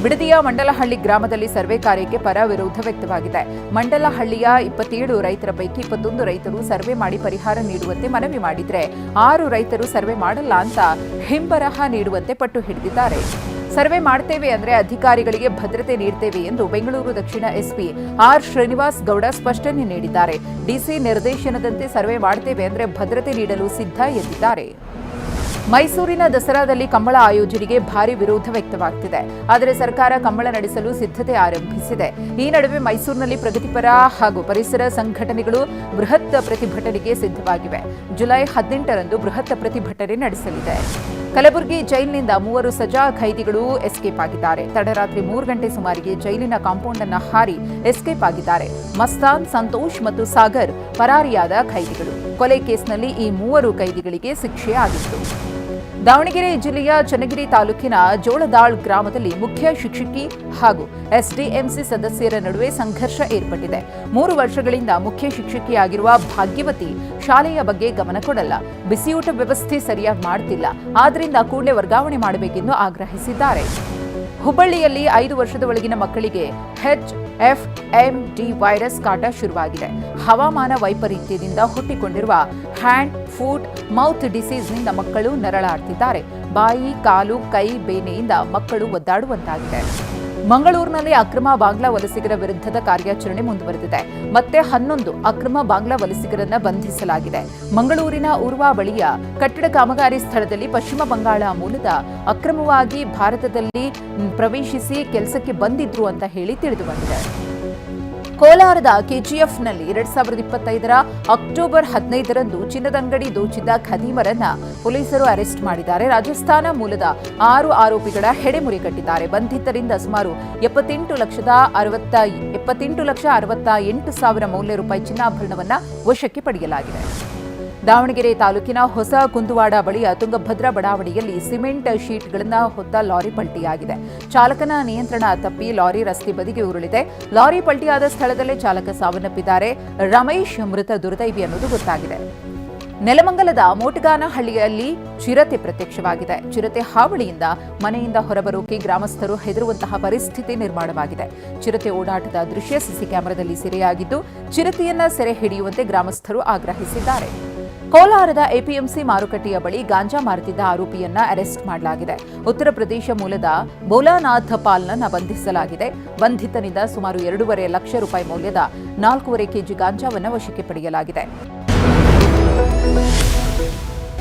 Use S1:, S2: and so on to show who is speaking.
S1: ಬಿಡದಿಯ ಮಂಡಲಹಳ್ಳಿ ಗ್ರಾಮದಲ್ಲಿ ಸರ್ವೆ ಕಾರ್ಯಕ್ಕೆ ಪರ ವಿರೋಧ ವ್ಯಕ್ತವಾಗಿದೆ. ಮಂಡಲಹಳ್ಳಿಯ 27 ರೈತರ ಪೈಕಿ 21 ರೈತರು ಸರ್ವೆ ಮಾಡಿ ಪರಿಹಾರ ನೀಡುವಂತೆ ಮನವಿ ಮಾಡಿದ್ರೆ 6 ರೈತರು ಸರ್ವೆ ಮಾಡಲ್ಲ ಅಂತ ಹಿಂಬರಹ ನೀಡುವಂತೆ ಪಟ್ಟು ಹಿಡಿದಿದ್ದಾರೆ. ಸರ್ವೆ ಮಾಡ್ತೇವೆ ಅಂದ್ರೆ ಅಧಿಕಾರಿಗಳಿಗೆ ಭದ್ರತೆ ನೀಡ್ತೇವೆ ಎಂದು ಬೆಂಗಳೂರು ದಕ್ಷಿಣ ಎಸ್ಪಿ ಆರ್ ಶ್ರೀನಿವಾಸ್ ಗೌಡ ಸ್ಪಷ್ಟನೆ ನೀಡಿದ್ದಾರೆ. ಡಿಸಿ ನಿರ್ದೇಶನದಂತೆ ಸರ್ವೆ ಮಾಡ್ತೇವೆ ಅಂದ್ರೆ ಭದ್ರತೆ ನೀಡಲು ಸಿದ್ಧ ಎಂದಿದ್ದಾರೆ. ಮೈಸೂರಿನ ದಸರಾದಲ್ಲಿ ಕಂಬಳ ಆಯೋಜನೆಗೆ ಭಾರಿ ವಿರೋಧ ವ್ಯಕ್ತವಾಗ್ತಿದೆ. ಆದರೆ ಸರ್ಕಾರ ಕಂಬಳ ನಡೆಸಲು ಸಿದ್ಧತೆ ಆರಂಭಿಸಿದೆ. ಈ ನಡುವೆ ಮೈಸೂರಿನಲ್ಲಿ ಪ್ರಗತಿಪರ ಹಾಗೂ ಪರಿಸರ ಸಂಘಟನೆಗಳು ಬೃಹತ್ ಪ್ರತಿಭಟನೆಗೆ ಸಿದ್ಧವಾಗಿವೆ. ಜುಲೈ 18ರಂದು ಬೃಹತ್ ಪ್ರತಿಭಟನೆ ನಡೆಸಲಿದೆ. ಕಲಬುರಗಿ ಜೈಲಿನಿಂದ 3 ಸಜಾ ಖೈದಿಗಳು ಎಸ್ಕೇಪ್ ಆಗಿದ್ದಾರೆ. ತಡರಾತ್ರಿ 3 ಗಂಟೆ ಸುಮಾರಿಗೆ ಜೈಲಿನ ಕಾಂಪೌಂಡ್ ಅನ್ನು ಹಾರಿ ಎಸ್ಕೇಪ್ ಆಗಿದ್ದಾರೆ. ಮಸ್ತಾನ್, ಸಂತೋಷ್ ಮತ್ತು ಸಾಗರ್ ಪರಾರಿಯಾದ ಖೈದಿಗಳು. ಕೊಲೆ ಕೇಸ್ನಲ್ಲಿ ಈ 3 ಖೈದಿಗಳಿಗೆ ಶಿಕ್ಷೆ ಆಗಿತ್ತು. ದಾವಣಗೆರೆ ಜಿಲ್ಲೆಯ ಚನ್ನಗಿರಿ ತಾಲೂಕಿನ ಜೋಳದಾಳ್ ಗ್ರಾಮದಲ್ಲಿ ಮುಖ್ಯ ಶಿಕ್ಷಕಿ ಹಾಗೂ ಎಸ್ಡಿಎಂಸಿ ಸದಸ್ಯರ ನಡುವೆ ಸಂಘರ್ಷ ಏರ್ಪಟ್ಟಿದೆ. 3 ವರ್ಷಗಳಿಂದ ಮುಖ್ಯ ಶಿಕ್ಷಕಿಯಾಗಿರುವ ಭಾಗ್ಯವತಿ ಶಾಲೆಯ ಬಗ್ಗೆ ಗಮನ ಕೊಡಲ್ಲ, ಬಿಸಿಯೂಟ ವ್ಯವಸ್ಥೆ ಸರಿಯಾಗಿ ಮಾಡ್ತಿಲ್ಲ, ಆದ್ರಿಂದ ಕೂಡಲೇ ವರ್ಗಾವಣೆ ಮಾಡಬೇಕೆಂದು ಆಗ್ರಹಿಸಿದ್ದಾರೆ. ಹುಬ್ಬಳ್ಳಿಯಲ್ಲಿ 5 ವರ್ಷದ ಒಳಗಿನ ಮಕ್ಕಳಿಗೆ HFMD ವೈರಸ್ ಕಾಟ ಶುರುವಾಗಿದೆ. ಹವಾಮಾನ ವೈಪರೀತ್ಯದಿಂದ ಹುಟ್ಟಿಕೊಂಡಿರುವ ಹ್ಯಾಂಡ್, ಫುಟ್, ಮೌತ್ ಡಿಸೀಸ್ನಿಂದ ಮಕ್ಕಳು ನರಳಾಡ್ತಿದ್ದಾರೆ. ಬಾಯಿ, ಕಾಲು, ಕೈ ಬೇನೆಯಿಂದ ಮಕ್ಕಳು ಒದ್ದಾಡುವಂತಾಗಿದೆ. ಮಂಗಳೂರಿನಲ್ಲಿ ಅಕ್ರಮ ಬಾಂಗ್ಲಾ ವಲಸಿಗರ ವಿರುದ್ಧದ ಕಾರ್ಯಾಚರಣೆ ಮುಂದುವರೆದಿದೆ. ಮತ್ತೆ 11 ಅಕ್ರಮ ಬಾಂಗ್ಲಾ ವಲಸಿಗರನ್ನ ಬಂಧಿಸಲಾಗಿದೆ. ಮಂಗಳೂರಿನ ಉರ್ವಾ ಬಳಿಯ ಕಟ್ಟಡ ಕಾಮಗಾರಿ ಸ್ಥಳದಲ್ಲಿ ಪಶ್ಚಿಮ ಬಂಗಾಳ ಮೂಲದ ಅಕ್ರಮವಾಗಿ ಭಾರತದಲ್ಲಿ ಪ್ರವೇಶಿಸಿ ಕೆಲಸಕ್ಕೆ ಬಂದಿದ್ರು ಅಂತ ಹೇಳಿ ತಿಳಿದುಬಂದಿದೆ. ಕೋಲಾರದ ಕೆಜಿಎಫ್ನಲ್ಲಿ 2025ರ ಅಕ್ಟೋಬರ್ 15ರಂದು ಚಿನ್ನದಂಗಡಿ ದೋಚಿದ್ದ ಖದೀಮರನ್ನ ಪೊಲೀಸರು ಅರೆಸ್ಟ್ ಮಾಡಿದ್ದಾರೆ. ರಾಜಸ್ಥಾನ ಮೂಲದ 6 ಆರೋಪಿಗಳ ಹೆಡೆಮುರಿ ಕಟ್ಟಿದ್ದಾರೆ. ಬಂಧಿತರಿಂದ ಸುಮಾರು 78,68,000 ಮೌಲ್ಯ ರೂಪಾಯಿ ಚಿನ್ನಾಭರಣವನ್ನ ವಶಕ್ಕೆ ಪಡೆಯಲಾಗಿದೆ. ದಾವಣಗೆರೆ ತಾಲೂಕಿನ ಹೊಸ ಕುಂದುವಾಡ ಬಳಿಯ ತುಂಗಭದ್ರಾ ಬಡಾವಣೆಯಲ್ಲಿ ಸಿಮೆಂಟ್ ಶೀಟ್ಗಳನ್ನು ಹೊತ್ತ ಲಾರಿ ಪಲ್ಟಿಯಾಗಿದೆ. ಚಾಲಕನ ನಿಯಂತ್ರಣ ತಪ್ಪಿ ಲಾರಿ ರಸ್ತೆ ಬದಿಗೆ ಉರುಳಿದೆ. ಲಾರಿ ಪಲ್ಟಿಯಾದ ಸ್ಥಳದಲ್ಲೇ ಚಾಲಕ ಸಾವನ್ನಪ್ಪಿದ್ದಾರೆ. ರಮೇಶ್ ಮೃತ ದುರ್ದೈವಿ ಅನ್ನೋದು ಗೊತ್ತಾಗಿದೆ. ನೆಲಮಂಗಲದ ಮೋಟಗಾನಹಳ್ಳಿಯಲ್ಲಿ ಚಿರತೆ ಪ್ರತ್ಯಕ್ಷವಾಗಿದೆ. ಚಿರತೆ ಹಾವಳಿಯಿಂದ ಮನೆಯಿಂದ ಹೊರಬರೋಕೆ ಗ್ರಾಮಸ್ಥರು ಹೆದರುವಂತಹ ಪರಿಸ್ಥಿತಿ ನಿರ್ಮಾಣವಾಗಿದೆ. ಚಿರತೆ ಓಡಾಟದ ದೃಶ್ಯ ಸಿಸಿ ಕ್ಯಾಮೆರಾದಲ್ಲಿ ಸೆರೆಯಾಗಿದ್ದು, ಚಿರತೆಯನ್ನ ಸೆರೆ ಹಿಡಿಯುವಂತೆ ಗ್ರಾಮಸ್ಥರು ಆಗ್ರಹಿಸಿದ್ದಾರೆ. ಕೋಲಾರದ ಎಪಿಎಂಸಿ ಮಾರುಕಟ್ಟೆಯ ಬಳಿ ಗಾಂಜಾ ಮಾರುತ್ತಿದ್ದ ಆರೋಪಿಯನ್ನ ಅರೆಸ್ಟ್ ಮಾಡಲಾಗಿದೆ. ಉತ್ತರ ಪ್ರದೇಶ ಮೂಲದ ಭೋಲಾನಾಥ್ ಪಾಲ್ನನ್ನ ಬಂಧಿಸಲಾಗಿದೆ. ಬಂಧಿತನಿಂದ ಸುಮಾರು 2.5 ಲಕ್ಷ ರೂಪಾಯಿ ಮೌಲ್ಯದ 4.5 ಕೆಜಿ ಗಾಂಜಾವನ್ನು ವಶಕ್ಕೆ ಪಡೆಯಲಾಗಿದೆ.